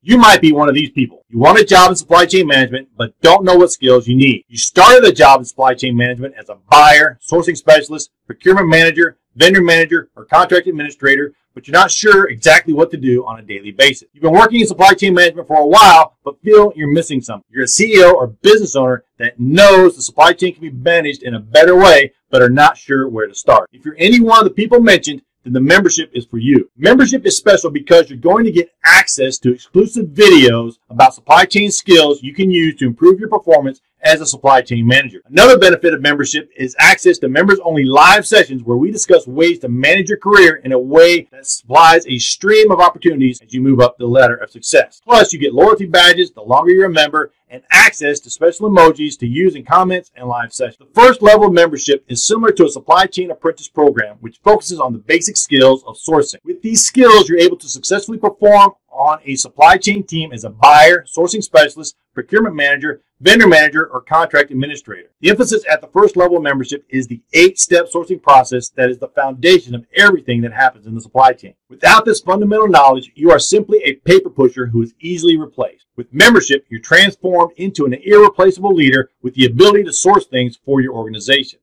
You might be one of these people. You want a job in supply chain management, but don't know what skills you need. You started a job in supply chain management as a buyer, sourcing specialist, procurement manager, vendor manager, or contract administrator, but you're not sure exactly what to do on a daily basis. You've been working in supply chain management for a while, but feel you're missing something. You're a CEO or business owner that knows the supply chain can be managed in a better way, but are not sure where to start. If you're any one of the people mentioned, then the membership is for you. Membership is special because you're going to get access to exclusive videos about supply chain skills you can use to improve your performance as a supply chain manager. Another benefit of membership is access to members-only live sessions where we discuss ways to manage your career in a way that supplies a stream of opportunities as you move up the ladder of success. Plus, you get loyalty badges the longer you're a member and access to special emojis to use in comments and live sessions. The first level of membership is similar to a supply chain apprentice program, which focuses on the basic skills of sourcing. With these skills, you're able to successfully perform on a supply chain team as a buyer, sourcing specialist, procurement manager, vendor manager, or contract administrator. The emphasis at the first level of membership is the 8-step sourcing process that is the foundation of everything that happens in the supply chain. Without this fundamental knowledge, you are simply a paper pusher who is easily replaced. With membership, you're transformed into an irreplaceable leader with the ability to source things for your organization.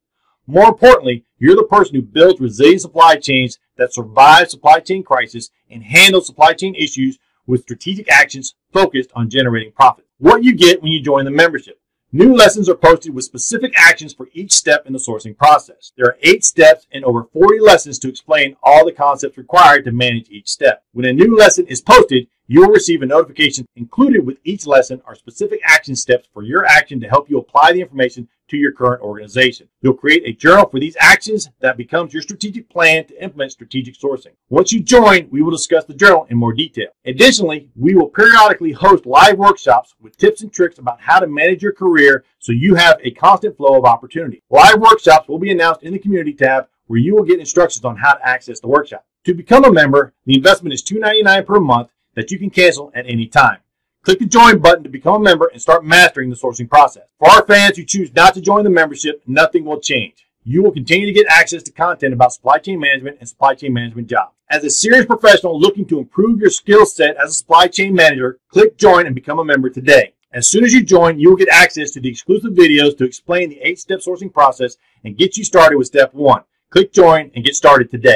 More importantly, you're the person who builds resilient supply chains that survive supply chain crisis and handle supply chain issues with strategic actions focused on generating profit. What you get when you join the membership. New lessons are posted with specific actions for each step in the sourcing process. There are 8 steps and over 40 lessons to explain all the concepts required to manage each step. When a new lesson is posted, you will receive a notification. Included with each lesson are specific action steps for your action to help you apply the information to your current organization. You'll create a journal for these actions that becomes your strategic plan to implement strategic sourcing. Once you join, we will discuss the journal in more detail. Additionally, we will periodically host live workshops with tips and tricks about how to manage your career so you have a constant flow of opportunity. Live workshops will be announced in the community tab where you will get instructions on how to access the workshop. To become a member, the investment is $2.99 per month that you can cancel at any time. Click the join button to become a member and start mastering the sourcing process. For our fans who choose not to join the membership, nothing will change. You will continue to get access to content about supply chain management and supply chain management jobs. As a serious professional looking to improve your skill set as a supply chain manager, click join and become a member today. As soon as you join, you will get access to the exclusive videos to explain the 8-step sourcing process and get you started with step 1. Click join and get started today.